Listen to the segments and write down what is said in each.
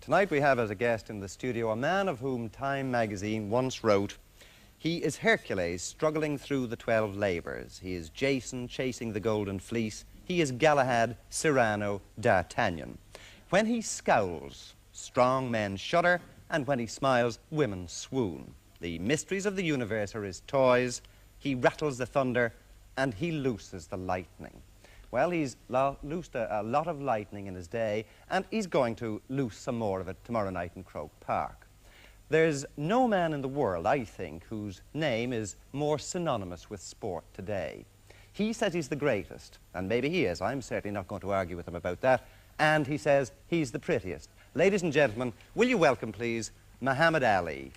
Tonight we have as a guest in the studio a man of whom Time magazine once wrote, "He is Hercules struggling through the 12 labours. He is Jason chasing the golden fleece. He is Galahad, Cyrano, D'Artagnan. When he scowls, strong men shudder, and when he smiles, women swoon. The mysteries of the universe are his toys. He rattles the thunder, and he looses the lightning." Well, he's loosed a lot of lightning in his day, and he's going to loose some more of it tomorrow night in Croke Park. There's no man in the world, I think, whose name is more synonymous with sport today. He says he's the greatest, and maybe he is. I'm certainly not going to argue with him about that. And he says he's the prettiest. Ladies and gentlemen, will you welcome, please, Muhammad Ali.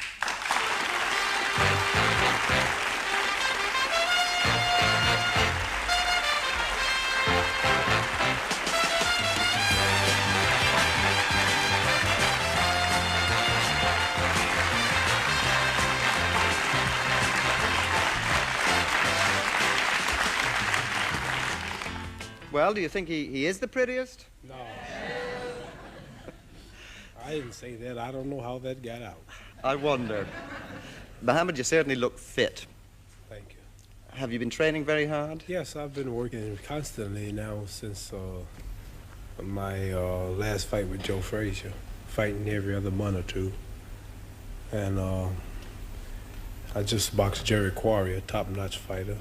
Well, do you think he is the prettiest? No. I didn't say that. I don't know how that got out. I wonder. Muhammad, you certainly look fit. Thank you. Have you been training very hard? Yes, I've been working constantly now since my last fight with Joe Frazier, fighting every other month or two. And I just boxed Jerry Quarry, a top-notch fighter.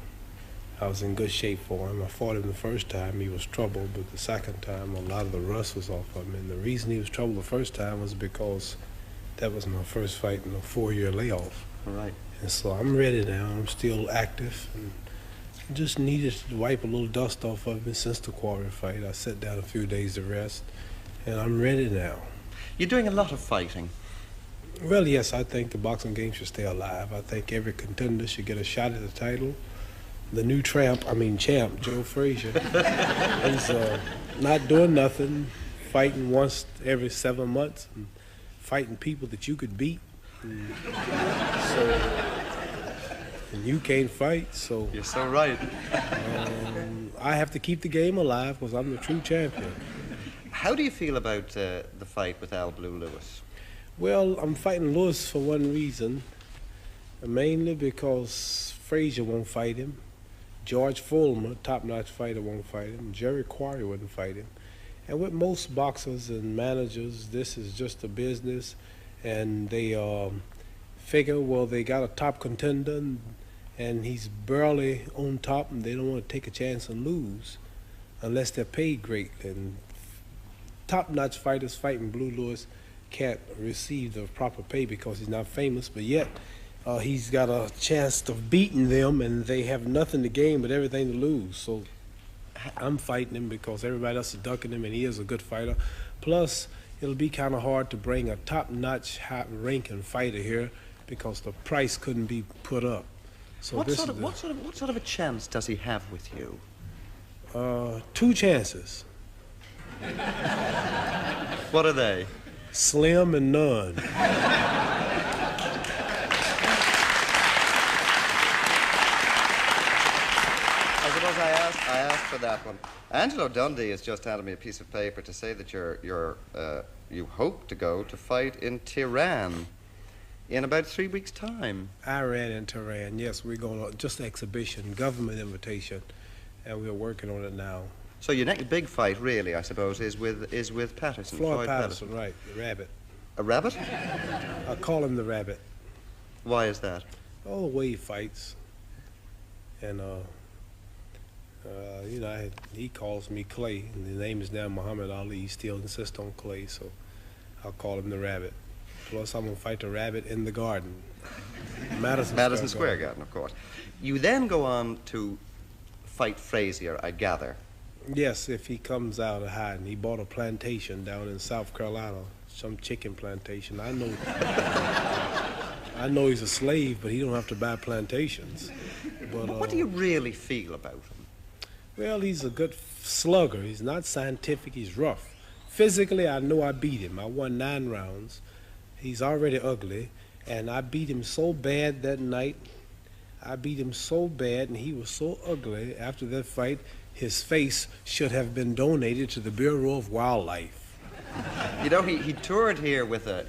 I was in good shape for him. I fought him the first time. He was troubled, but the second time, a lot of the rust was off of him. And the reason he was troubled the first time was because that was my first fight in a 4-year layoff. All right. And so I'm ready now. I'm still active. And just needed to wipe a little dust off of me since the Quarry fight. I sat down a few days to rest, and I'm ready now. You're doing a lot of fighting. Well, yes, I think the boxing game should stay alive. I think every contender should get a shot at the title. The new champ, Joe Frazier, is not doing nothing, fighting once every 7 months, and fighting people that you could beat. And you can't fight, so... You're so right. I have to keep the game alive because I'm the true champion. How do you feel about the fight with Al Blue Lewis? Well, I'm fighting Lewis for one reason, mainly because Frazier won't fight him. George Fulmer, top-notch fighter, won't fight him. Jerry Quarry wouldn't fight him. And with most boxers and managers, this is just a business, and they figure, well, they got a top contender, and he's barely on top, and they don't want to take a chance and lose unless they're paid great. And top-notch fighters fighting Blue Lewis can't receive the proper pay because he's not famous, but yet he's got a chance of beating them, and they have nothing to gain but everything to lose. So I'm fighting him because everybody else is ducking him, and he is a good fighter. Plus, it'll be kind of hard to bring a top-notch, high-ranking fighter here because the price couldn't be put up. So what sort of a chance does he have with you? 2 chances. What are they? Slim and none. I asked for that one. Angelo Dundee has just handed me a piece of paper to say that you hope to go to fight in Tehran in about 3 weeks' time. Iran and Tehran, yes, we're going on just an exhibition, government invitation, and we're working on it now. So your next big fight, really, I suppose, is with Patterson. Floyd Patterson, right, the rabbit. A rabbit? I call him the rabbit. Why is that? Oh, the way he fights. And you know, he calls me Clay, and the name is now Muhammad Ali. He still insists on Clay, so I'll call him the rabbit. Plus, I'm going to fight the rabbit in the garden. Madison Square Garden, of course. You then go on to fight Frazier, I gather. Yes, if he comes out of hiding. He bought a plantation down in South Carolina, some chicken plantation. I know he's a slave, but he don't have to buy plantations. But what do you really feel about him? Well, he's a good slugger. He's not scientific. He's rough. Physically, I know I beat him. I won 9 rounds. He's already ugly, and I beat him so bad that night. I beat him so bad, and he was so ugly after that fight, his face should have been donated to the Bureau of Wildlife. You know, he toured here with a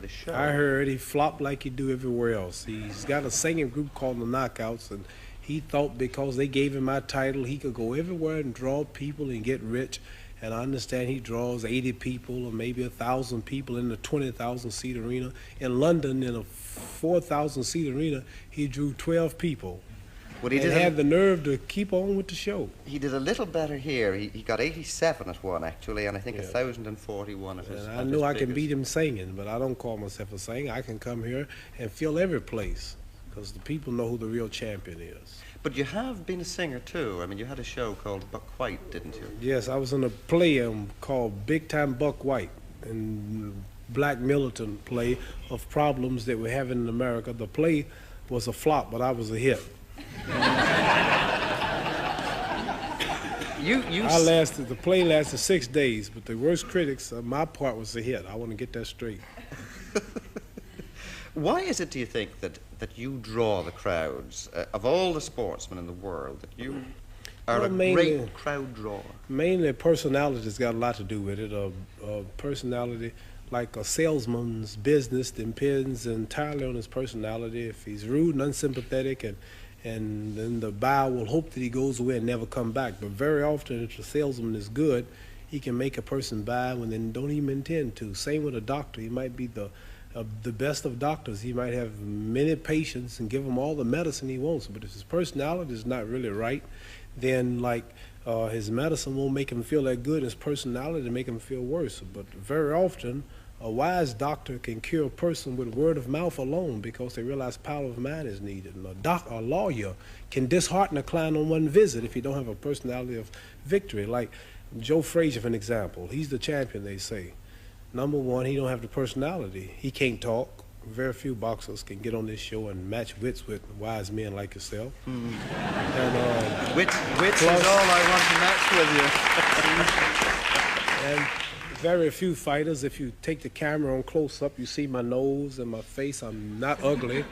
show. I heard he flopped like he do everywhere else. He's got a singing group called the Knockouts, and he thought because they gave him my title, he could go everywhere and draw people and get rich. And I understand he draws 80 people or maybe 1,000 people in the 20,000-seat arena. In London, in a 4,000-seat arena, he drew 12 people. Well, he and had the nerve to keep on with the show. He did a little better here. He got 87 at one, actually, and I think 1,041 at his. And I know I can beat him singing, but I don't call myself a singer. I can come here and fill every place because the people know who the real champion is. But you have been a singer, too. I mean, you had a show called Buck White, didn't you? Yes, I was in a play called Big Time Buck White, and black militant play of problems that we're having in America. The play was a flop, but I was a hit. The play lasted 6 days, but the worst critics, my part was a hit. I want to get that straight. Why is it, do you think, that you draw the crowds of all the sportsmen in the world, that you are a great crowd drawer? Mainly personality's got a lot to do with it. A personality, like a salesman's business, depends entirely on his personality. If he's rude and unsympathetic, and then the buyer will hope that he goes away and never come back. But very often, if the salesman is good, he can make a person buy when they don't even intend to. Same with a doctor. He might be the best of doctors. He might have many patients and give them all the medicine he wants. But if his personality is not really right, then his medicine won't make him feel that good. His personality make him feel worse. But very often, a wise doctor can cure a person with word of mouth alone because they realize power of mind is needed. And a lawyer can dishearten a client on one visit if he don't have a personality of victory. Like Joe Frazier, for an example. He's the champion, they say. Number one, he don't have the personality. He can't talk. Very few boxers can get on this show and match wits with wise men like yourself. Mm. And wits is all I want to match with you. And very few fighters, if you take the camera on close up, you see my nose and my face. I'm not ugly.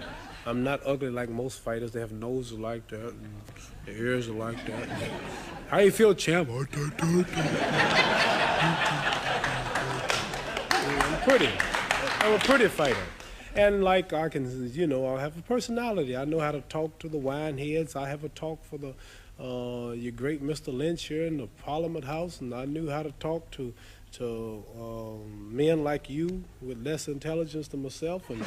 I'm not ugly like most fighters. They have noses like that, and their ears are like that. How you feel, champ? I'm pretty. I'm a pretty fighter. And I can, I have a personality. I know how to talk to the wine heads. I have a talk for your great Mr. Lynch here in the Parliament House, and I knew how to talk to men like you with less intelligence than myself. And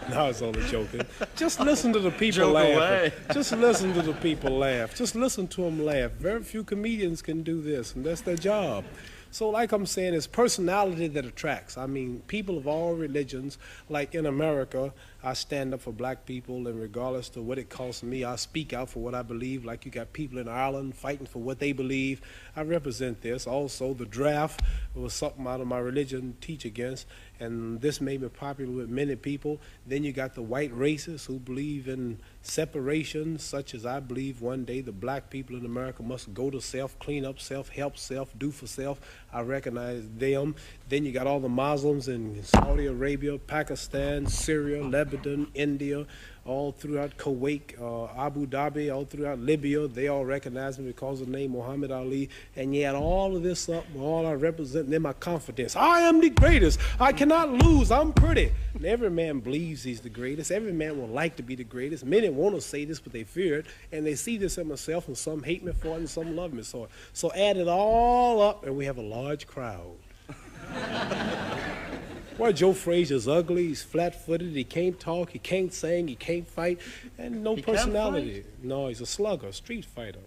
no, I was only joking. Just listen to the people laugh. Just listen to the people laugh. Just listen to them laugh. Very few comedians can do this, and that's their job. So like I'm saying, it's personality that attracts. I mean, people of all religions, like in America, I stand up for black people, and regardless to what it costs me, I speak out for what I believe. Like you got people in Ireland fighting for what they believe. I represent this. Also, the draft was something out of my religion teach against, and this made me popular with many people. Then you got the white racists who believe in separation, such as I believe one day the black people in America must go to self, clean up self, help self, do for self. I recognize them. Then you got all the Muslims in Saudi Arabia, Pakistan, Syria, Lebanon, India, all throughout Kuwait, Abu Dhabi, all throughout Libya. They all recognize me because of the name Muhammad Ali. And you add all of this up, all I represent, and then my confidence. I am the greatest. I cannot lose. I'm pretty. And every man believes he's the greatest. Every man would like to be the greatest. Many want to say this, but they fear it. And they see this in myself, and some hate me for it, and some love me for it. So add it all up, and we have a large crowd. Well, Joe Frazier's ugly, he's flat-footed, he can't talk, he can't sing, he can't fight, and no personality. No, he's a slugger, a street fighter.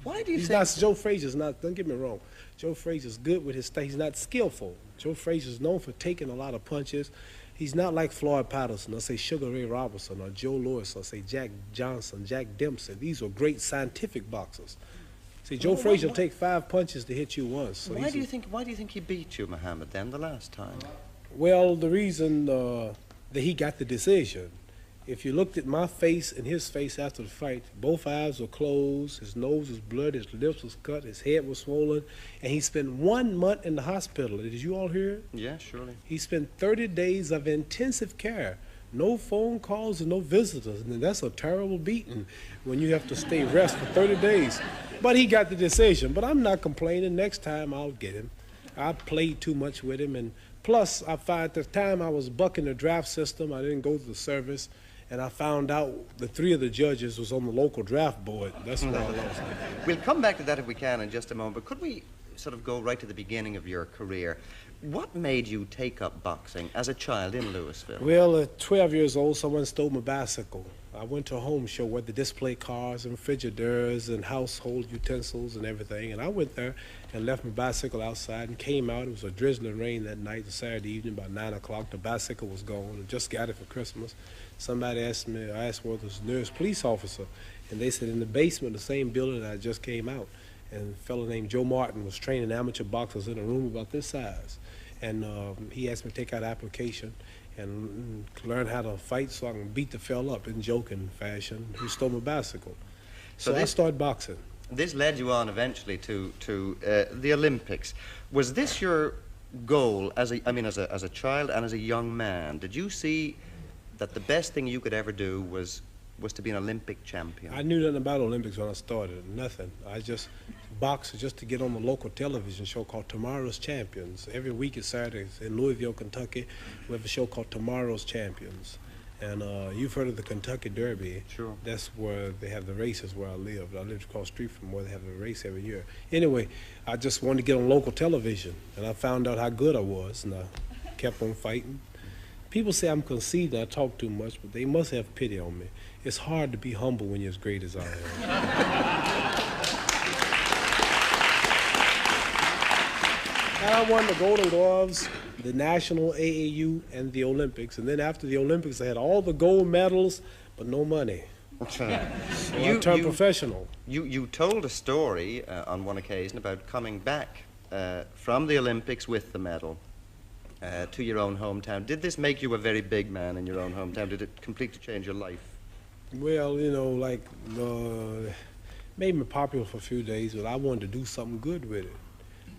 Why do you Joe Frazier's not, don't get me wrong, Joe Frazier's good with his stuff, he's not skillful. Joe Frazier's known for taking a lot of punches. He's not like Floyd Patterson, or say Sugar Ray Robinson, or Joe Louis, or say Jack Johnson, Jack Dempsey. These are great scientific boxers. See, Joe Frazier will take 5 punches to hit you once. So why do you think he beat you, Muhammad, then the last time? Well, the reason that he got the decision, if you looked at my face and his face after the fight, both eyes were closed, his nose was bloody, his lips was cut, his head was swollen, and he spent 1 month in the hospital. Did you all hear it? Yeah, surely. He spent 30 days of intensive care No phone calls and no visitors. And that's a terrible beating when you have to stay rest for 30 days. But he got the decision. But I'm not complaining. Next time I'll get him. I played too much with him. And plus, I found at the time I was bucking the draft system. I didn't go to the service. And I found out the 3 of the judges was on the local draft board. That's why I lost. We'll come back to that if we can in just a moment. But could we sort of go right to the beginning of your career? What made you take up boxing as a child in Louisville? Well, at 12 years old, someone stole my bicycle. I went to a home show where they display cars and refrigerators and household utensils and everything. And I went there and left my bicycle outside and came out. It was a drizzling rain that night, Saturday evening, about 9 o'clock. The bicycle was gone. I just got it for Christmas. Somebody asked me, I asked whether it was the nearest police officer. And they said in the basement, the same building that I just came out. And a fellow named Joe Martin was training amateur boxers in a room about this size. And he asked me to take out an application and learn how to fight so I can beat the fella up in joking fashion who stole my bicycle. So I started boxing. This led you on eventually to the Olympics. Was this your goal as a child and as a young man? Did you see that the best thing you could ever do was to be an Olympic champion? I knew nothing about Olympics when I started, nothing. I just boxed just to get on the local television show called Tomorrow's Champions. Every week at Saturdays in Louisville, Kentucky, we have a show called Tomorrow's Champions. And you've heard of the Kentucky Derby. Sure. That's where they have the races where I lived. I lived across the street from where they have the race every year. Anyway, I just wanted to get on local television, and I found out how good I was, and I kept on fighting. People say I'm conceited and I talk too much, but they must have pity on me. It's hard to be humble when you're as great as I am. And I won the Golden Gloves, the National AAU, and the Olympics. And then after the Olympics, I had all the gold medals, but no money. So I turned professional. You told a story on one occasion about coming back from the Olympics with the medal to your own hometown. Did this make you a very big man in your own hometown? Did it completely change your life? Well, you know, like, made me popular for a few days, but I wanted to do something good with it.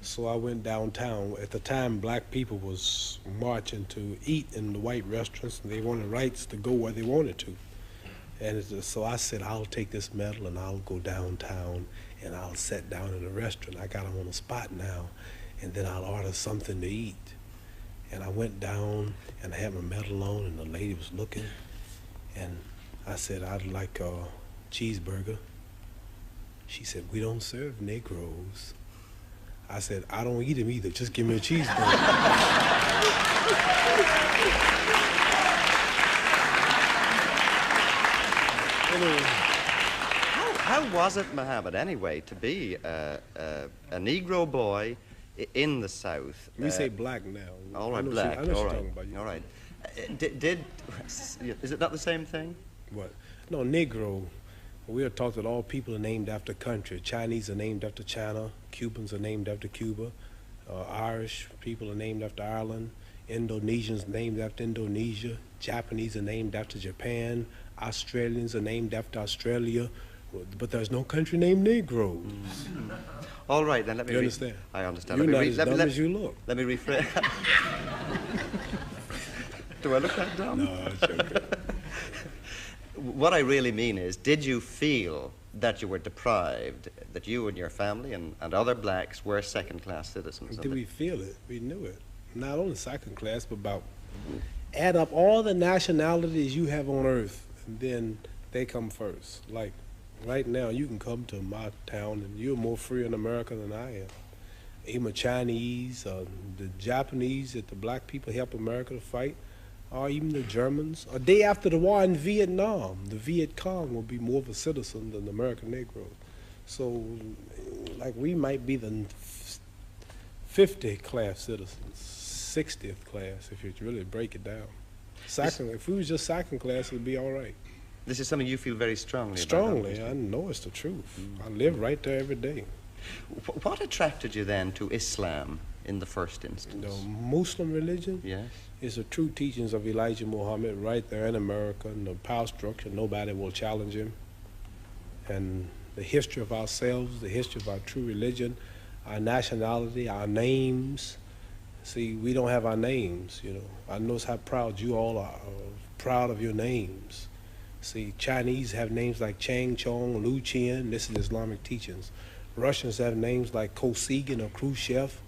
So I went downtown. At the time, black people was marching to eat in the white restaurants, and they wanted rights to go where they wanted to. And so I said, I'll take this medal and I'll go downtown and I'll sit down in a restaurant. I got them on the spot now, and then I'll order something to eat. And I went down and I had my medal on, and the lady was looking, and I said, I'd like a cheeseburger. She said, we don't serve Negroes. I said, I don't eat them either, just give me a cheeseburger. Anyway. How was it, Muhammad, anyway, to be a Negro boy in the South? We say black now. All right, black. I know what you're talking about. All right. Is it not the same thing? What? No, Negro. We are taught that all people are named after country. Chinese are named after China. Cubans are named after Cuba. Irish people are named after Ireland. Indonesians named after Indonesia. Japanese are named after Japan. Australians are named after Australia. But there's no country named Negro. Mm-hmm. All right, then let me... You understand? I understand. You're not as dumb as you look. Let me rephrase. Do I look that dumb? No, it's okay. What I really mean is, did you feel that you were deprived, that you and your family and other blacks were second-class citizens? Did we feel it? We knew it. Not only second class, but about add up all the nationalities you have on earth, and then they come first. Like right now, you can come to my town, and you're more free in America than I am. Even Chinese, the Japanese, that the black people help America to fight, or even the Germans. A day after the war in Vietnam, the Viet Cong will be more of a citizen than the American Negro. So, like, we might be the 50th class citizens, 60th class, if you really break it down. If we was just second class, it'd be all right. This is something you feel very strongly about? Strongly. I know it's the truth. I live right there every day. What attracted you then to Islam in the first instance? The Muslim religion? Yes. Is the true teachings of Elijah Muhammad right there in America, and the power structure, nobody will challenge him. And the history of ourselves, the history of our true religion, our nationality, our names. See, we don't have our names, you know. I know how proud you all are of proud of your names. See, Chinese have names like Chang Chong, Lu Qian. This is Islamic teachings. Russians have names like Kosygin or Khrushchev.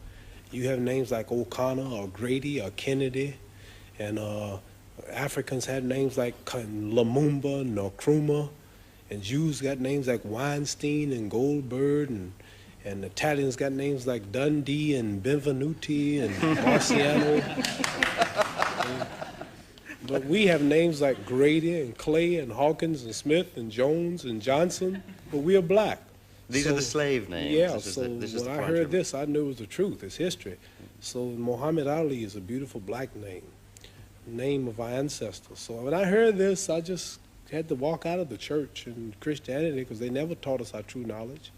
You have names like O'Connor or Grady or Kennedy. And Africans have names like Lumumba, Nkrumah. And Jews got names like Weinstein and Goldberg. And Italians got names like Dundee and Benvenuti and Marciano. But we have names like Grady and Clay and Hawkins and Smith and Jones and Johnson, but we are black. These are the slave names. Yeah, this when I heard this, I knew it was the truth. It's history. So Muhammad Ali is a beautiful black name of our ancestors. So when I heard this, I just had to walk out of the church and Christianity because they never taught us our true knowledge.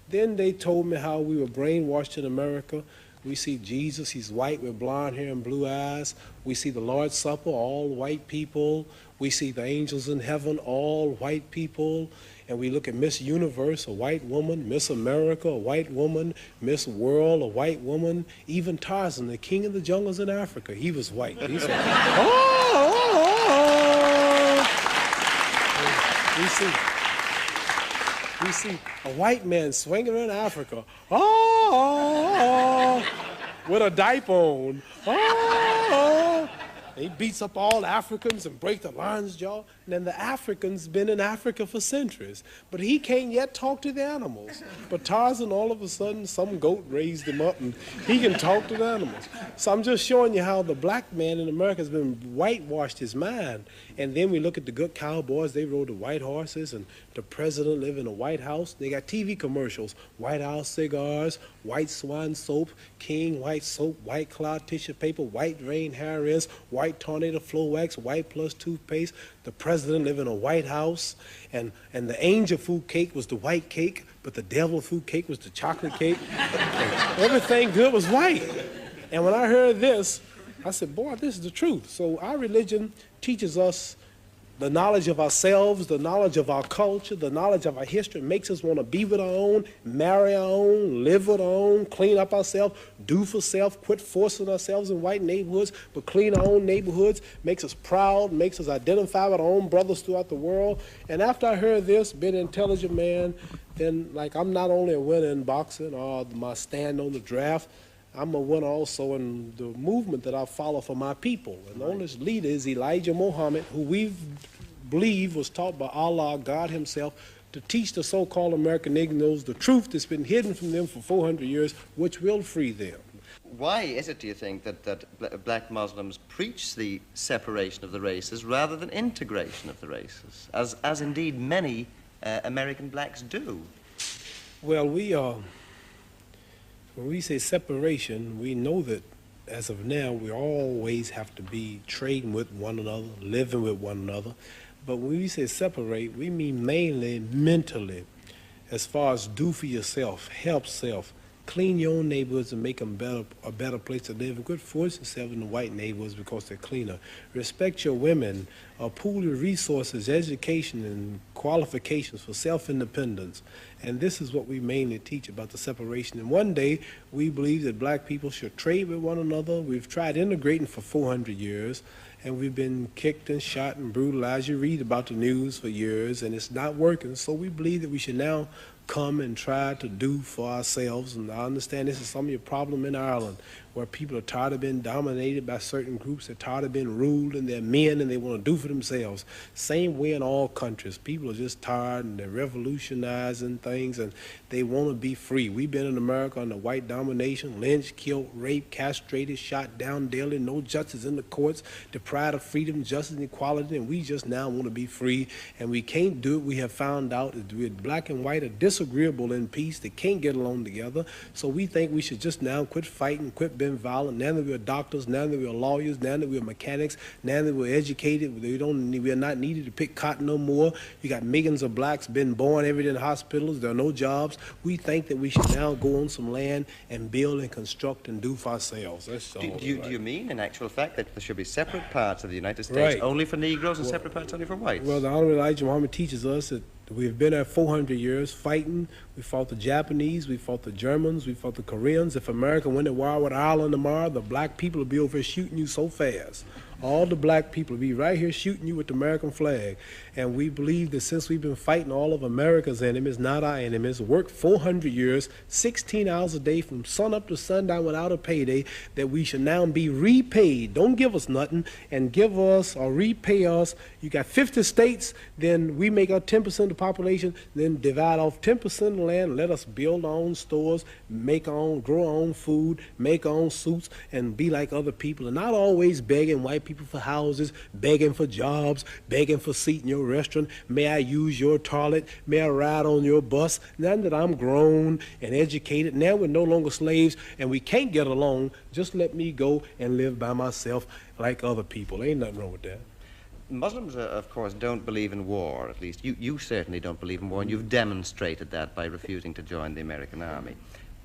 Then they told me how we were brainwashed in America. We see Jesus, he's white with blonde hair and blue eyes. We see the Lord's Supper, all white people. We see the angels in heaven, all white people. And we look at Miss Universe, a white woman, Miss America, a white woman, Miss World, a white woman. Even Tarzan, the king of the jungles in Africa, he was white. He said, We see a white man swinging in Africa, with a diaper on. He beats up all Africans and breaks the lion's jaw. And then the Africans been in Africa for centuries. But he can't yet talk to the animals. But Tarzan, all of a sudden, some goat raised him up and he can talk to the animals. So I'm just showing you how the black man in America has been whitewashed his mind. And then we look at the good cowboys, they rode the white horses, and the president lived in a White House. They got TV commercials, White House cigars, white swan soap, King white soap, white cloud tissue paper, white rain hair rinse, white tornado flow wax, white plus toothpaste. The president lived in a White House, and the angel food cake was the white cake, but the devil food cake was the chocolate cake. Everything good was white. And when I heard this, I said, boy, this is the truth. So our religion teaches us the knowledge of ourselves, the knowledge of our culture, the knowledge of our history. It makes us want to be with our own, marry our own, live with our own, clean up ourselves, do for self, quit forcing ourselves in white neighborhoods, but clean our own neighborhoods, makes us proud, makes us identify with our own brothers throughout the world. And after I heard this, being an intelligent man, then like I'm not only a winner in boxing or my stand on the draft, I'm a winner also in the movement that I follow for my people. And the only leader is Elijah Muhammad, who we believe was taught by Allah, God himself, to teach the so-called American Negroes the truth that's been hidden from them for 400 years, which will free them. Why is it, do you think, that black Muslims preach the separation of the races rather than integration of the races, as indeed many American blacks do? Well, when we say separation, we know that as of now, we always have to be trading with one another, living with one another. But when we say separate, we mean mainly mentally, as far as do for yourself, help self, clean your own neighborhoods and make them a better place to live. And quit forcing yourself in the white neighborhoods because they're cleaner. Respect your women, pool your resources, education, and qualifications for self-independence. And this is what we mainly teach about the separation. And one day, we believe that black people should trade with one another. We've tried integrating for 400 years, and we've been kicked and shot and brutalized. You read about the news for years, and it's not working. So we believe that we should now come and try to do for ourselves. And I understand this is some of your problem in Ireland, where people are tired of being dominated by certain groups. They're tired of being ruled, and they're men, and they want to do for themselves. Same way in all countries. People are just tired, and they're revolutionizing things, and they want to be free. We've been in America under white domination, lynched, killed, raped, castrated, shot down daily, no justice in the courts, deprived of freedom, justice, and equality, and we just now want to be free, and we can't do it. We have found out that black and white are disagreeable in peace. They can't get along together, so we think we should just now quit fighting, quit being violent. Now that we're doctors, now that we're lawyers, now that we're mechanics, now that we're educated, we're not needed to pick cotton no more. You got millions of blacks been born every day in hospitals. There are no jobs. We think that we should now go on some land and build and construct and do for ourselves. That's all. Do you mean, in actual fact, that there should be separate parts of the United States only for Negroes and separate parts only for whites? Well, the Honorable Elijah Muhammad teaches us that we've been there 400 years fighting. We fought the Japanese, we fought the Germans, we fought the Koreans. If America went to war with Ireland tomorrow, the black people would be over here shooting you so fast. all the black people be right here shooting you with the American flag. And we believe that since we've been fighting all of America's enemies, not our enemies, worked 400 years, 16 hours a day from sun up to sundown without a payday, that we should now be repaid. Don't give us nothing and give us or repay us. You got 50 states, then we make up 10% of the population, then divide off 10% of the land, let us build our own stores, make our own, grow our own food, make our own suits, and be like other people, and not always begging white people for houses, begging for jobs, begging for a seat in your restaurant. May I use your toilet? May I ride on your bus? Now that I'm grown and educated, now we're no longer slaves and we can't get along, just let me go and live by myself like other people. Ain't nothing wrong with that. Muslims, of course, don't believe in war, at least. You certainly don't believe in war, and you've demonstrated that by refusing to join the American army.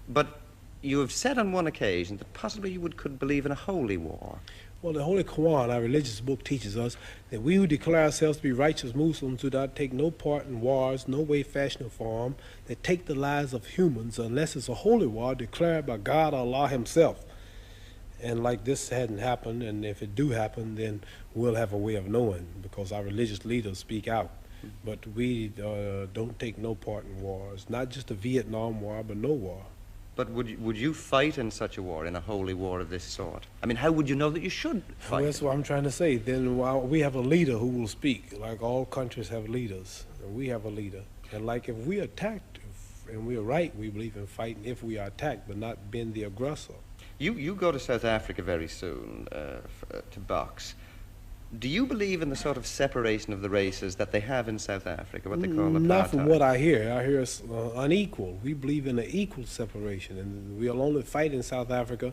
But you have said on one occasion that possibly you could believe in a holy war. Well, the Holy Quran, our religious book, teaches us that we who declare ourselves to be righteous Muslims do not take no part in wars, no way, fashion, or form, that take the lives of humans unless it's a holy war declared by God Allah himself. And like this hadn't happened, and if it do happen, then we'll have a way of knowing because our religious leaders speak out. But we don't take no part in wars, not just the Vietnam War, but no war. But would you fight in such a war, in a holy war of this sort? I mean, how would you know that you should fight? Well, that's what I'm trying to say. Then we have a leader who will speak, like all countries have leaders, and we have a leader. And like if we attacked, and we're right, we believe in fighting if we are attacked, but not being the aggressor. You go to South Africa very soon to box. Do you believe in the sort of separation of the races that they have in South Africa, what they call apartheid? Not from what I hear. I hear it's unequal. We believe in an equal separation, and we'll only fight in South Africa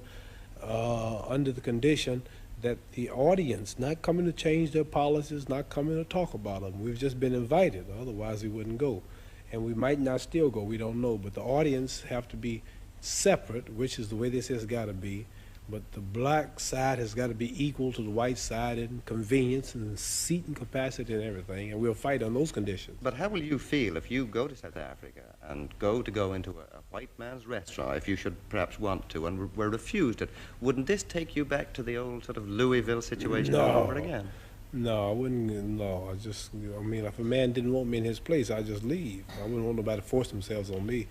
under the condition that the audience not coming to change their policies, not coming to talk about them. We've just been invited. Otherwise, we wouldn't go. And we might not still go. We don't know. But the audience have to be separate, which is the way this has got to be. But the black side has got to be equal to the white side in convenience and seating capacity and everything, and we'll fight on those conditions. But how will you feel if you go to South Africa and go into a white man's restaurant, if you should perhaps want to, and were refused it? Wouldn't this take you back to the old sort of Louisville situation all over again? No, I wouldn't. No, I mean, if a man didn't want me in his place, I'd just leave. I wouldn't want nobody to force themselves on me.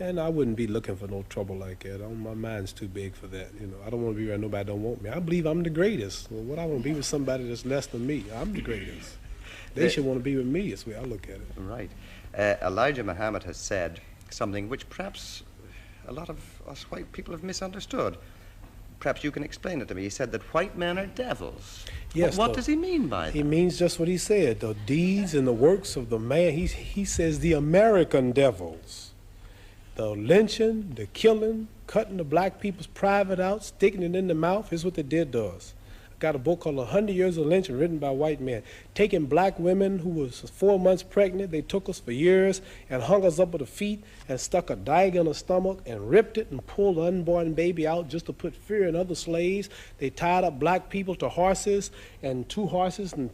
And I wouldn't be looking for no trouble like that. My mind's too big for that. You know, I don't want to be around nobody that don't want me. I believe I'm the greatest. Well, what I want to be with somebody that's less than me. I'm the greatest. They should want to be with me. That's the way I look at it. Right. Elijah Muhammad has said something which perhaps a lot of us white people have misunderstood. Perhaps you can explain it to me. He said that white men are devils. Yes. What does he mean by that? He means just what he said. The deeds and the works of the man. He says the American devils. The lynching, the killing, cutting the black people's private out, sticking it in the mouth, is what they did to us. I got a book called 100 Years of Lynching written by white men. Taking black women who was 4 months pregnant, they took us for years and hung us up with the feet and stuck a dagger in the stomach and ripped it and pulled the unborn baby out just to put fear in other slaves. They tied up black people to horses and 2 horses and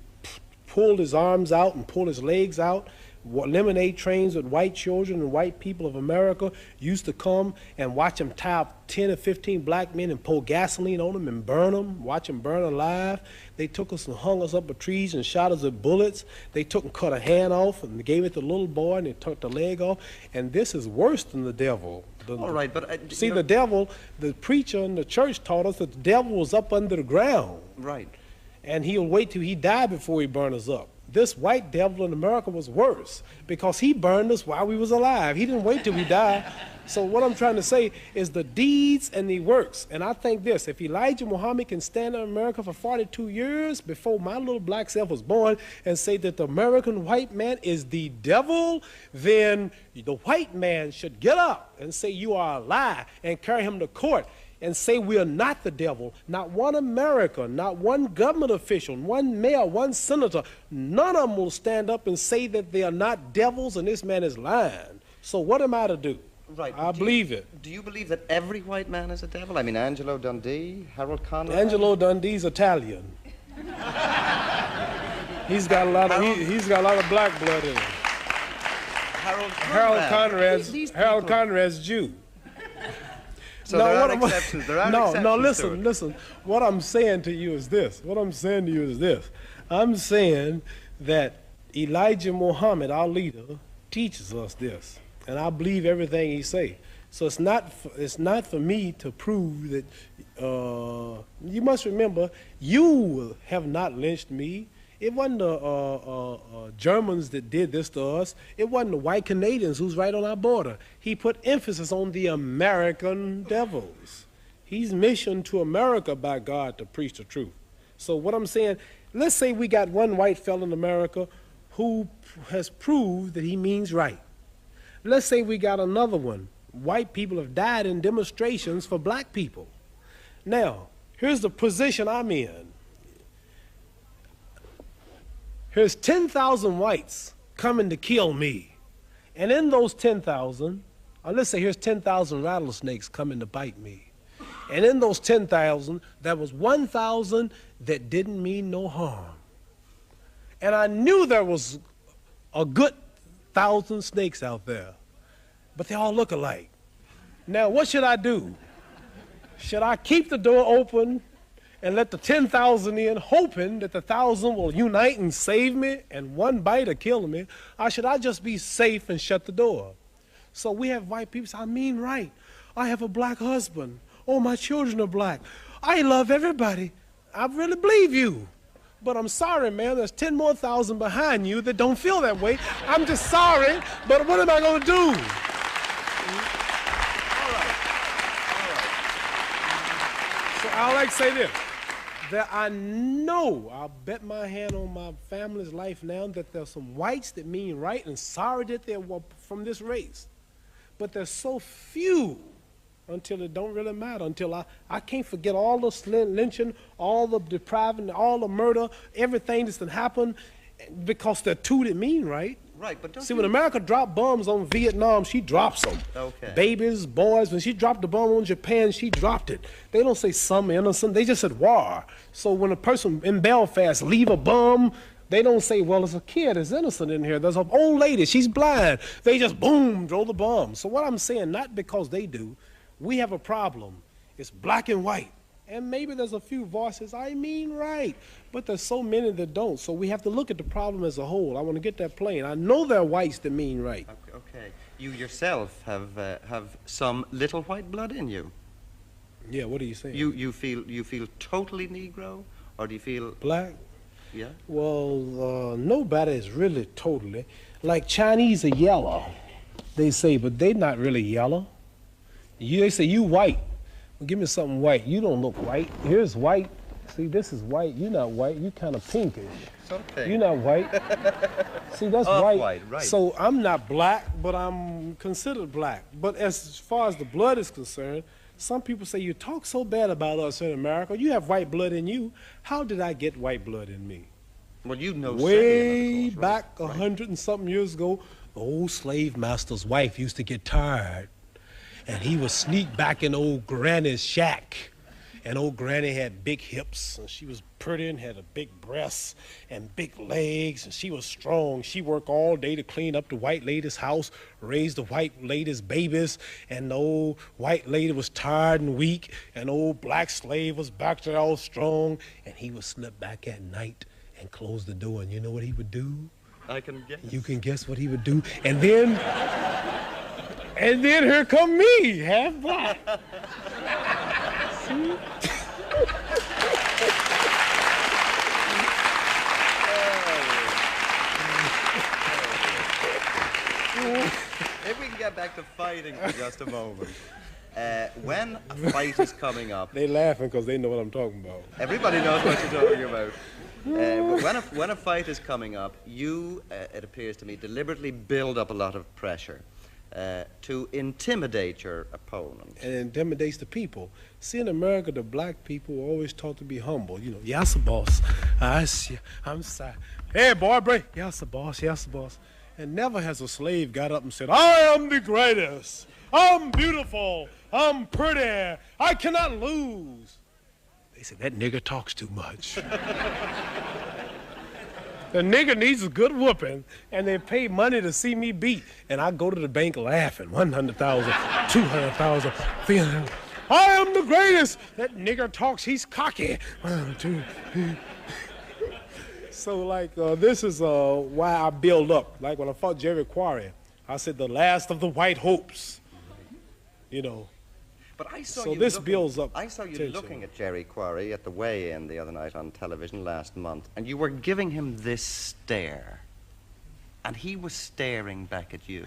pulled his arms out and pulled his legs out. Lemonade trains with white children and white people of America used to come and watch them tie up 10 or 15 black men and pour gasoline on them and burn them, watch them burn alive. They took us and hung us up with trees and shot us with bullets. They took and cut a hand off and gave it to the little boy and they took the leg off. And this is worse than the devil. All right, but... see, the devil, the preacher in the church taught us that the devil was up under the ground. Right. And he'll wait till he died before he burn us up. This white devil in America was worse because he burned us while we was alive. He didn't wait till we died. So what I'm trying to say is the deeds and the works. And I think this, if Elijah Muhammad can stand in America for 42 years before my little black self was born and say that the American white man is the devil, then the white man should get up and say you are a lie and carry him to court and say we are not the devil. Not one American, not one government official, one mayor, one senator, none of them will stand up and say that they are not devils and this man is lying. So what am I to do? Right. I believe it. Do you believe that every white man is a devil? I mean, Angelo Dundee, Harold Conrad? Angelo Dundee's Italian. He's got a lot of black blood in him. Harold Conrad's Jew. So there are exceptions. There are exceptions. No, listen. What I'm saying to you is this. I'm saying that Elijah Muhammad, our leader, teaches us this, and I believe everything he say. So it's not for me to prove that. You must remember, you have not lynched me. It wasn't the Germans that did this to us. It wasn't the white Canadians who's right on our border. He put emphasis on the American devils. He's missioned to America by God to preach the truth. So what I'm saying, let's say we got one white fellow in America who has proved that he means right. Let's say we got another one. White people have died in demonstrations for black people. Now, here's the position I'm in. Here's 10,000 whites coming to kill me. And in those 10,000, or let's say here's 10,000 rattlesnakes coming to bite me. And in those 10,000, there was 1,000 that didn't mean no harm. And I knew there was a good 1,000 snakes out there, but they all look alike. Now, what should I do? Should I keep the door open and let the 10,000 in, hoping that the 1,000 will unite and save me and one bite will kill me? Or should I just be safe and shut the door? So we have white people say, I mean right. I have a black husband. Oh, my children are black. I love everybody. I really believe you. But I'm sorry, man, there's 10 more thousand behind you that don't feel that way. I'm just sorry, but what am I going to do? So I like to say this. That I know, I'll bet my hand on my family's life now, that there's some whites that mean right and sorry that they're from this race. But there's so few until it don't really matter, until I can't forget all the lynching, all the depriving, all the murder, everything that's happened, because there are two that mean right. Right, but don't see, when America dropped bombs on Vietnam, she drops them. Okay. Babies, boys, when she dropped the bomb on Japan, she dropped it. They don't say some innocent, they just said war. So when a person in Belfast leave a bomb, they don't say, well, there's a kid that's innocent in here. There's an old lady, she's blind. They just, boom, throw the bomb. So what I'm saying, not because they do, we have a problem. It's black and white. And maybe there's a few voices, I mean right, but there's so many that don't. So we have to look at the problem as a whole. I want to get that plain. I know there are whites that mean right. Okay. You yourself have some little white blood in you. Yeah, what are you saying? You feel totally Negro, or do you feel black? Yeah. Well, nobody is really totally. Like Chinese are yellow, they say, but they're not really yellow. They say you white. Well, give me something white. You don't look white. Here's white. See, this is white. You're not white. You're kind of pinkish. Okay. You're not white. See, that's white. Right. So I'm not black, but I'm considered black. But as far as the blood is concerned, some people say, you talk so bad about us in America. You have white blood in you. How did I get white blood in me? Well, you know, way back 100 and something years ago, the old slave master's wife used to get tired. And he would sneak back in old Granny's shack. And old Granny had big hips, and she was pretty and had a big breasts and big legs, and she was strong. She worked all day to clean up the white lady's house, raise the white lady's babies, and the old white lady was tired and weak, and old black slave was back there all strong, and he would slip back at night and close the door, and you know what he would do? I can guess. You can guess what he would do? And then here come me, half black. See? If we can get back to fighting for just a moment. When a fight is coming up... They laughing because they know what I'm talking about. Everybody knows what you're talking about. When a fight is coming up, you, it appears to me, deliberately build up a lot of pressure to intimidate your opponent. And it intimidates the people. See, in America, the black people are always taught to be humble. You know, yes, boss. I'm sorry. Hey, boy, break. Yes, boss. Yes, boss. And never has a slave got up and said, I am the greatest. I'm beautiful. I'm pretty. I cannot lose. They said, that nigger talks too much. The nigger needs a good whooping, and they pay money to see me beat. And I go to the bank laughing, 100,000, 200,000, 300. I am the greatest. That nigger talks, he's cocky. 1, 2, 3. So, like, this is why I build up. Like, when I fought Jerry Quarry, I said, the last of the white hopes. You know. But I saw So you this looking, builds up I saw you tension. looking at Jerry Quarry at the weigh-in the other night on television last month, and you were giving him this stare. And he was staring back at you.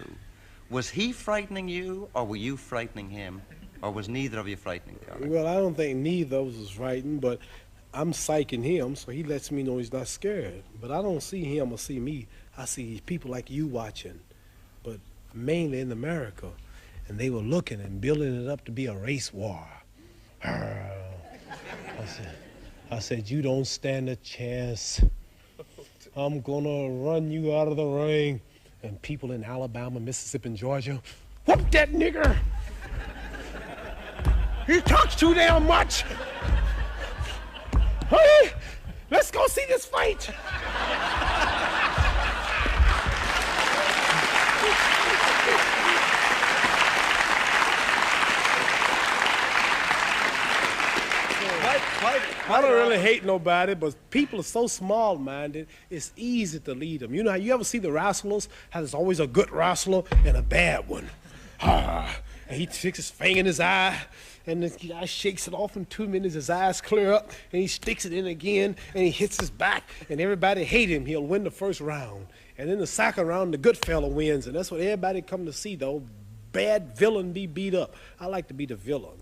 Was he frightening you, or were you frightening him? Or was neither of you frightening the other? Well, I don't think neither of us is frightened, but I'm psyching him, so he lets me know he's not scared. But I don't see him or see me. I see people like you watching, but mainly in America. And they were looking and building it up to be a race war. I said, you don't stand a chance. I'm gonna run you out of the ring. And people in Alabama, Mississippi, and Georgia, whoop that nigger! He talks too damn much! Hey, let's go see this fight! I don't really hate nobody, but people are so small-minded, it's easy to lead them. You know how you ever see the wrestlers? How there's always a good wrestler and a bad one. And he sticks his finger in his eye, and the guy shakes it off in 2 minutes, his eyes clear up, and he sticks it in again, and he hits his back, and everybody hate him. He'll win the first round. And then the second round, the good fella wins, and that's what everybody come to see, though. Bad villain be beat up. I like to be the villain.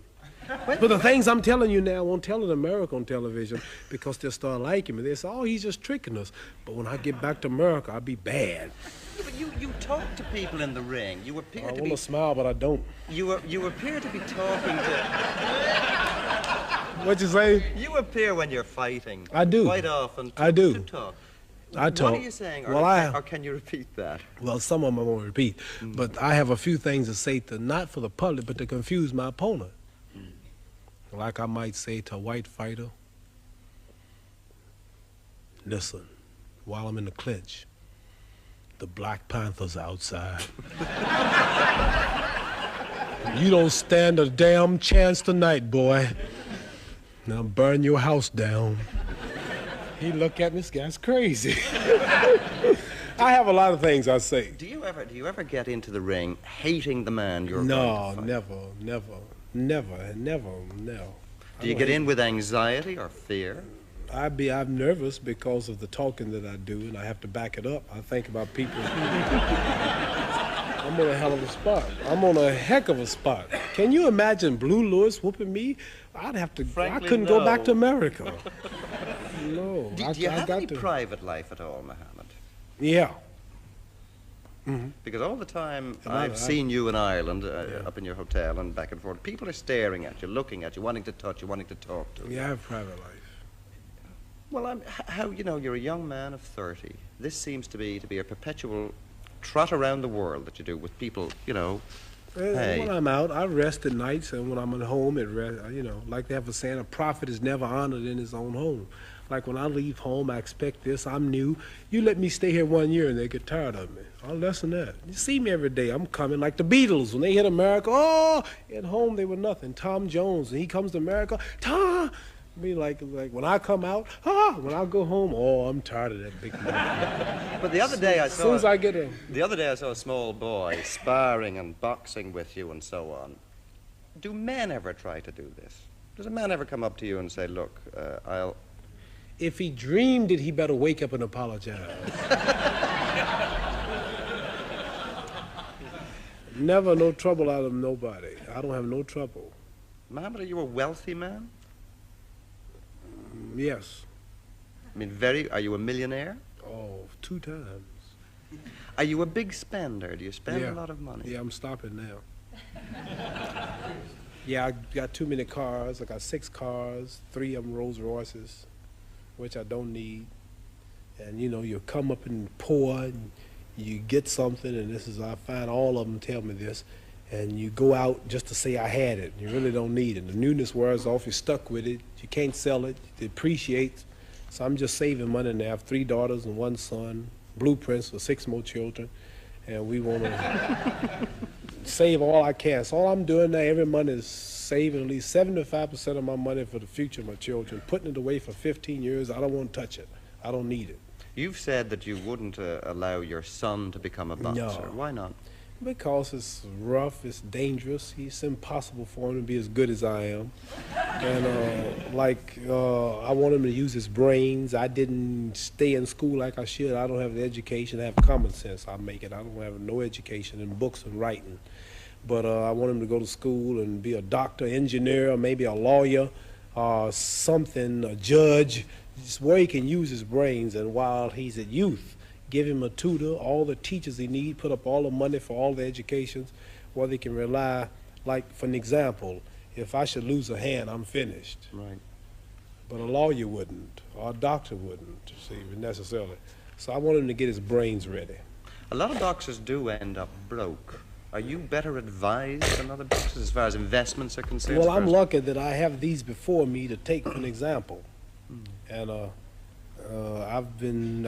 But the things I'm telling you now, I won't tell in America on television because they'll start liking me. They say, oh, he's just tricking us. But when I get back to America, I'll be bad. Yeah, but you talk to people in the ring. You appear I to want be... to smile, but I don't. You appear to be talking to... What'd you say? You appear when you're fighting. I do. Quite often. I do. To talk. I talk. What are you saying? Or, Well, or can you repeat that? Well, some of them I won't repeat. But I have a few things to say, not for the public, but to confuse my opponent. Like I might say to a white fighter, listen, while I'm in the clinch, the Black Panther's outside. You don't stand a damn chance tonight, boy. Now burn your house down. He look at me, this guy's crazy. I have a lot of things I say. Do you ever get into the ring hating the man you're No, going to fight? never. Do you get in with anxiety or fear? I'm nervous because of the talking that I do, and I have to back it up. I think about people. I'm on a hell of a spot. I'm on a heck of a spot. Can you imagine Blue Lewis whooping me? Frankly, I couldn't go back to America. No. Do you have any private life at all, Mohammed? Yeah. Because all the time I've seen you in Ireland, up in your hotel and back and forth, people are staring at you, looking at you, wanting to touch you, wanting to talk to you. Yeah, I have private life. Well, you're a young man of 30. This seems to be a perpetual trot around the world that you do with people, hey. When I'm out, I rest at nights, and when I'm at home, like they have a saying, a prophet is never honored in his own home. Like when I leave home, I expect this, I'm new. You let me stay here 1 year and they get tired of me. I'll less than that. You see me every day, I'm coming like the Beatles. When they hit America, at home they were nothing. Tom Jones, and he comes to America, Tom! Be like when I come out, when I go home, I'm tired of that big man. But the other day I saw... As soon as I get in. The other day I saw a small boy sparring and boxing with you and so on. Do men ever try to do this? Does a man ever come up to you and say, look, If he dreamed it, he better wake up and apologize. Never no trouble out of nobody. I don't have no trouble. Mohammed, are you a wealthy man? Yes. I mean, are you a millionaire? Oh, 2 times. Are you a big spender? Do you spend a lot of money? Yeah, I'm stopping now. Yeah, I got too many cars. I got 6 cars, 3 of them Rolls Royces, which I don't need. And you come up and pour, and you get something, and I find all of them tell me this, and you go out just to say I had it. You really don't need it. The newness wears off, you're stuck with it, you can't sell it, it depreciates. So I'm just saving money now. I have 3 daughters and 1 son, blueprints for 6 more children, and we want to save all I can. So all I'm doing now every month is saving at least 75% of my money for the future of my children, putting it away for 15 years. I don't want to touch it. I don't need it. You've said that you wouldn't allow your son to become a boxer. No. Why not? Because it's rough, it's dangerous. It's impossible for him to be as good as I am. And I want him to use his brains. I didn't stay in school like I should. I don't have the education. I have common sense. I make it. I don't have no education in books and writing. But I want him to go to school and be a doctor, engineer, maybe a lawyer, something, a judge, just where he can use his brains. And while he's at youth, give him a tutor, all the teachers he needs, put up all the money for all the educations, where they can rely, like, for an example, if I should lose a hand, I'm finished. Right. But a lawyer wouldn't, or a doctor wouldn't, see, necessarily. So I want him to get his brains ready. A lot of boxers do end up broke. Are you better advised than other boxers as far as investments are concerned? Well, I'm lucky that I have these before me to take for an example. And I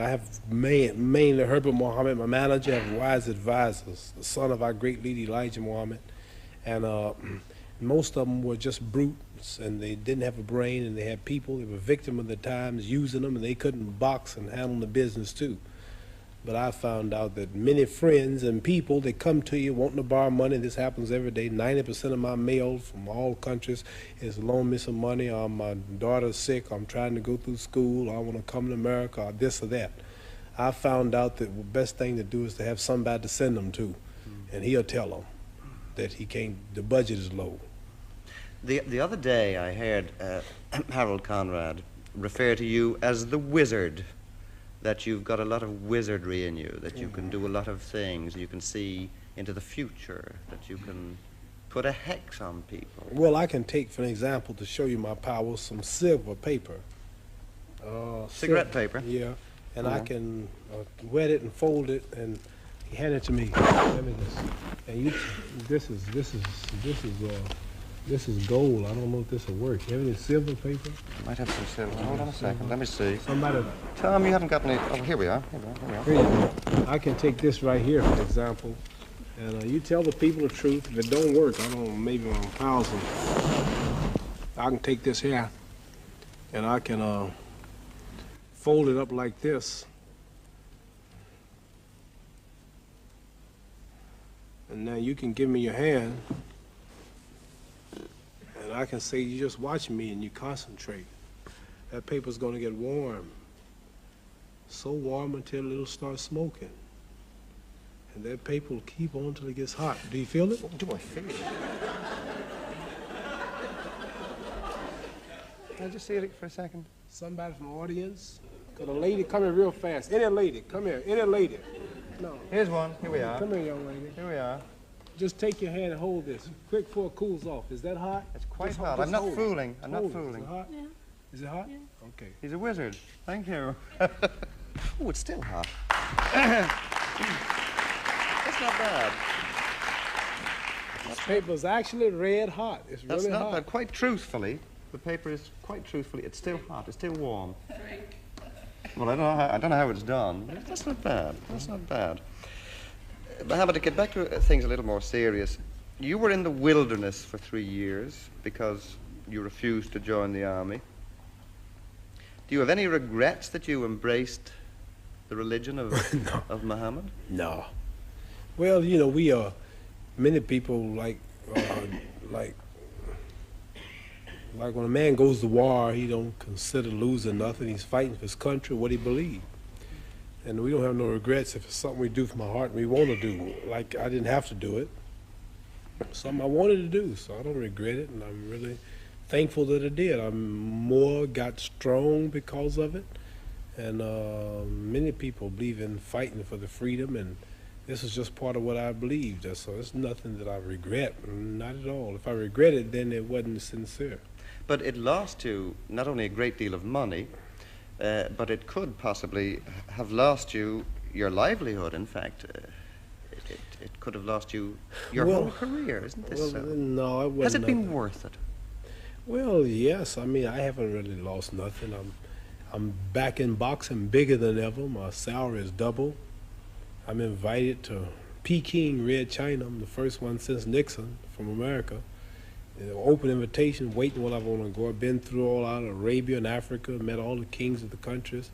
have mainly Herbert Muhammad, my manager. I have wise advisors, the son of our great leader Elijah Muhammad, and most of them were just brutes, and they didn't have a brain, and they had people. They were victims of the times, using them, and they couldn't box and handle the business too. But I found out that many friends and people, they come to you wanting to borrow money. This happens every day. 90% of my mail from all countries is loan me some money, or my daughter's sick, or I'm trying to go through school, or I want to come to America, or this or that. I found out that the best thing to do is to have somebody to send them to, and he'll tell them that he can't, the budget is low. The other day I heard Harold Conrad refer to you as the wizard, that you've got a lot of wizardry in you, that you can do a lot of things, you can see into the future, that you can put a hex on people. Well, I can take, for an example, to show you my power, some silver paper. Cigarette paper? Yeah, and I can wet it and fold it, and he handed it to me. Let me this. And you, this is gold. I don't know if this will work. You have any silver paper? I might have some silver. Hold on a second. Let me see. Somebody. Tom, you haven't got any. Oh, here we are. Here you go. I can take this right here, for example, and you tell the people the truth. If it don't work, I don't. Maybe on 1,000. I can take this here, and I can fold it up like this, and now you can give me your hand. And I can say, you just watch me and you concentrate. That paper's going to get warm. So warm until it'll start smoking. And that paper will keep on until it gets hot. Do you feel it? What do I feel? Can I just see it for a second? Somebody from the audience? Got a lady coming real fast. Any lady, come here. Any lady. No. Here's one. Here we are. Come here, young lady. Here we are. Just take your hand and hold this. Quick before it cools off. Is that hot? It's quite Just hot. just I'm not hold it. fooling. I'm not Hold it. fooling. Is it hot? Yeah. Is it hot? Yeah. Okay. He's a wizard. Thank you. Oh, it's still hot. That's not bad. This paper's actually red hot. It's That's really not hot. bad. Quite truthfully, the paper is quite truthfully, it's still hot. It's still warm. Well, I don't know how it's done. But that's not bad. That's not bad. Mohammed, to get back to things a little more serious, you were in the wilderness for 3 years because you refused to join the army. Do you have any regrets that you embraced the religion of, No. of Muhammad? No. Well, you know, we are many people like when a man goes to war, he don't consider losing nothing. He's fighting for his country, what he believes. And we don't have no regrets if it's something we do from our heart and we want to do. Like, I didn't have to do it. Something I wanted to do, so I don't regret it, and I'm really thankful that I did. Got strong because of it, and many people believe in fighting for the freedom, and this is just part of what I believed. So it's nothing that I regret, not at all. If I regret it, then it wasn't sincere. But it lost you not only a great deal of money, but it could possibly have lost you your livelihood. In fact, it could have lost you your whole career, isn't this so? No, it wasn't. Has it been nothing. worth it? Well, yes. I mean, I haven't really lost nothing. I'm back in boxing bigger than ever. My salary is double. I'm invited to Peking, Red China. I'm the first one since Nixon from America. Open invitation, waiting when I want to go. I've been through all out of Arabia and Africa, met all the kings of the countries.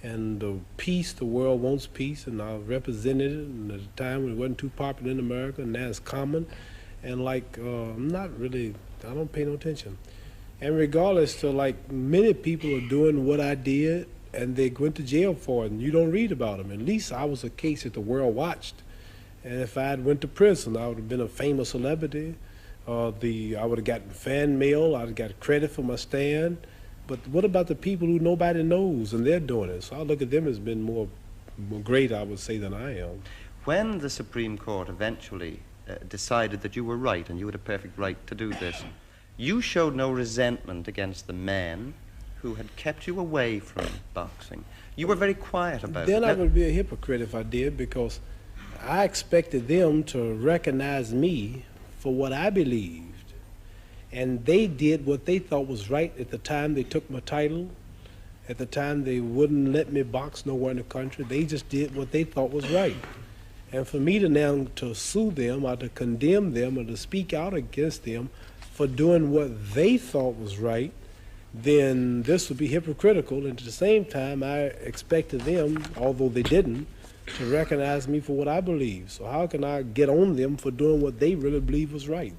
And peace, the world wants peace, and I represented it and at a time when it wasn't too popular in America, and now it's common. And like, I'm not really, I don't pay no attention. And regardless to like, many people are doing what I did, and they went to jail for it, and you don't read about them. At least I was a case that the world watched. And if I had went to prison, I would have been a famous celebrity. I would have gotten fan mail, I'd have got credit for my stand. But what about the people who nobody knows and they're doing it? So I look at them as being more great, I would say, than I am. When the Supreme Court eventually decided that you were right and you had a perfect right to do this, you showed no resentment against the men who had kept you away from boxing. You were very quiet about it. Then I would be a hypocrite if I did, because I expected them to recognize me for what I believed. And they did what they thought was right at the time they took my title. At the time they wouldn't let me box nowhere in the country. They just did what they thought was right. And for me to now to sue them or to condemn them or to speak out against them for doing what they thought was right, then this would be hypocritical. And at the same time, I expected them, although they didn't, to recognize me for what I believe. So how can I get on them for doing what they really believe was right?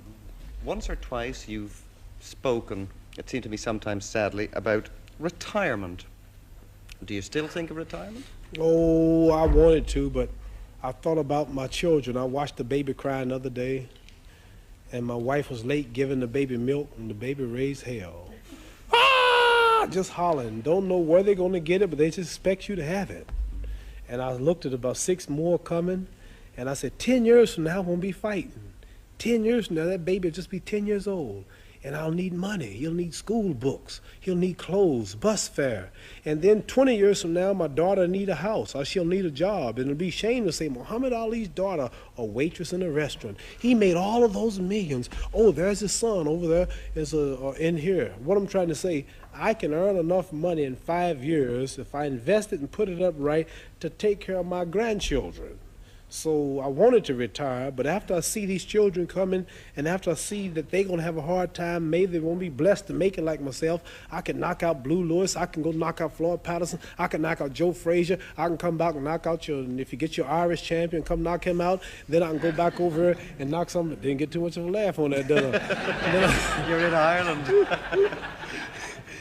Once or twice you've spoken, it seemed to me sometimes sadly, about retirement. Do you still think of retirement? Oh, I wanted to, but I thought about my children. I watched the baby crying the other day, and my wife was late giving the baby milk, and the baby raised hell. Ah! Just hollering. Don't know where they're going to get it, but they just expect you to have it. And I looked at about 6 more coming, and I said, 10 years from now, I won't be fighting. 10 years from now, that baby will just be 10 years old. And I'll need money. He'll need school books. He'll need clothes, bus fare. And then 20 years from now, my daughter will need a house, or she'll need a job. And it'll be shame to say, Muhammad Ali's daughter, a waitress in a restaurant. He made all of those millions. Oh, there's his son over there in here. What I'm trying to say, I can earn enough money in 5 years if I invest it and put it up right to take care of my grandchildren. So I wanted to retire, but after I see these children coming, and after I see that they're going to have a hard time, maybe they won't be blessed to make it like myself, I can knock out Blue Lewis, I can go knock out Floyd Patterson, I can knock out Joe Frazier, I can come back and knock out and if you get your Irish champion, come knock him out, then I can go back over here and knock some, didn't get too much of a laugh on that, did I? You're in Ireland.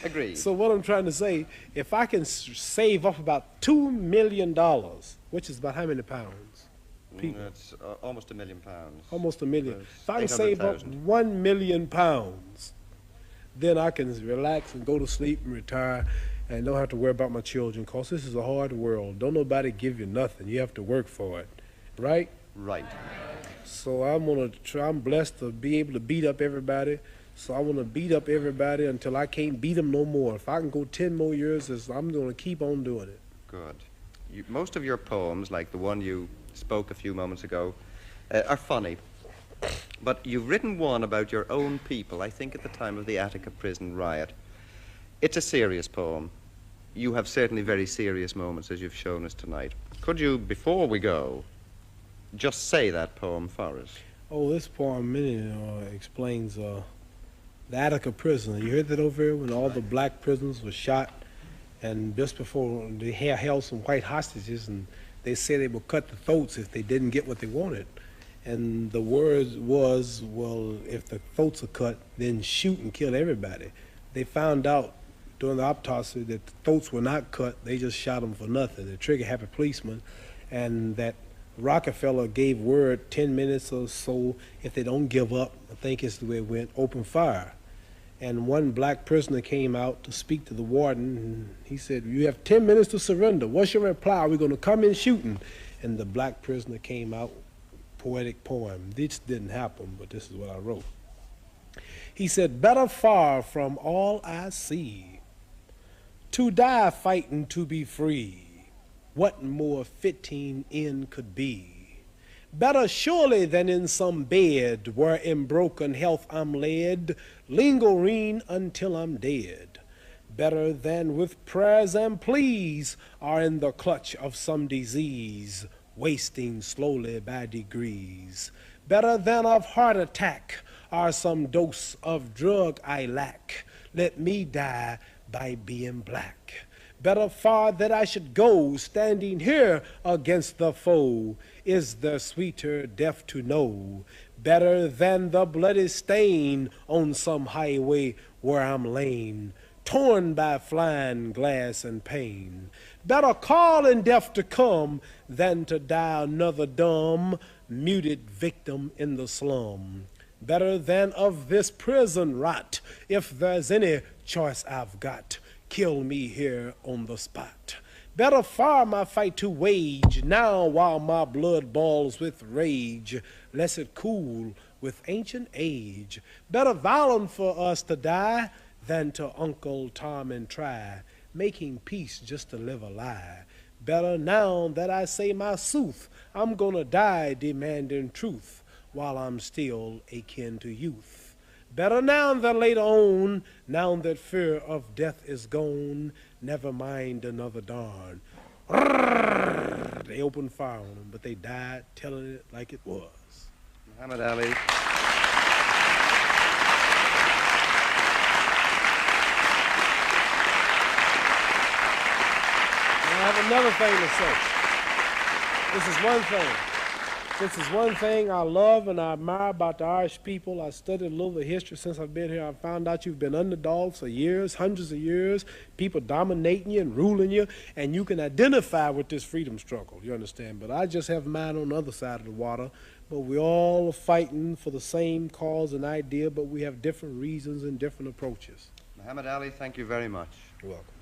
Agreed. So what I'm trying to say, if I can save up about $2 million, which is about how many pounds? People. It's almost £1 million. Almost $1 million. If I can save up £1 million, then I can relax and go to sleep and retire and don't have to worry about my children, because this is a hard world. Don't nobody give you nothing. You have to work for it. Right? Right. So I'm blessed to be able to beat up everybody. So I want to beat up everybody until I can't beat them no more. If I can go 10 more years, I'm going to keep on doing it. Good. Most of your poems, like the one you spoke a few moments ago, are funny. But you've written one about your own people, I think at the time of the Attica prison riot. It's a serious poem. You have certainly very serious moments, as you've shown us tonight. Could you, before we go, just say that poem for us? Oh, this poem explains the Attica prison. You heard that over here when all the black prisoners were shot, and just before they held some white hostages, and they said they would cut the throats if they didn't get what they wanted. And the word was, well, if the throats are cut, then shoot and kill everybody. They found out during the autopsy that the throats were not cut. They just shot them for nothing. The trigger-happy policeman, and that Rockefeller gave word 10 minutes or so, if they don't give up, I think it's the way it went, open fire. And one black prisoner came out to speak to the warden, and he said, you have 10 minutes to surrender. What's your reply? Are we going to come in shooting? And the black prisoner came out, poetic poem. This didn't happen, but this is what I wrote. He said, better far from all I see, to die fighting to be free, what more fitting end could be? Better surely than in some bed where in broken health I'm led, lingering until I'm dead. Better than with prayers and pleas are in the clutch of some disease, wasting slowly by degrees. Better than of heart attack or some dose of drug I lack. Let me die by being black. Better far that I should go, standing here against the foe, is the sweeter death to know. Better than the bloody stain on some highway where I'm lain, torn by flying glass and pain. Better calling death to come than to die another dumb, muted victim in the slum. Better than of this prison rot, if there's any choice I've got, kill me here on the spot. Better far my fight to wage now while my blood boils with rage, lest it cool with ancient age. Better violent for us to die than to Uncle Tom and try, making peace just to live a lie. Better now that I say my sooth, I'm gonna die demanding truth while I'm still akin to youth. Better now than later on, now that fear of death is gone, never mind another dawn. They opened fire on them, but they died telling it like it was. Muhammad Ali. I have another thing to say. This is one thing. This is one thing I love and I admire about the Irish people. I studied a little of the history since I've been here. I found out you've been underdogs for years, hundreds of years, people dominating you and ruling you, and you can identify with this freedom struggle, you understand? But I just have mine on the other side of the water. But we all are fighting for the same cause and idea, but we have different reasons and different approaches. Muhammad Ali, thank you very much. You're welcome.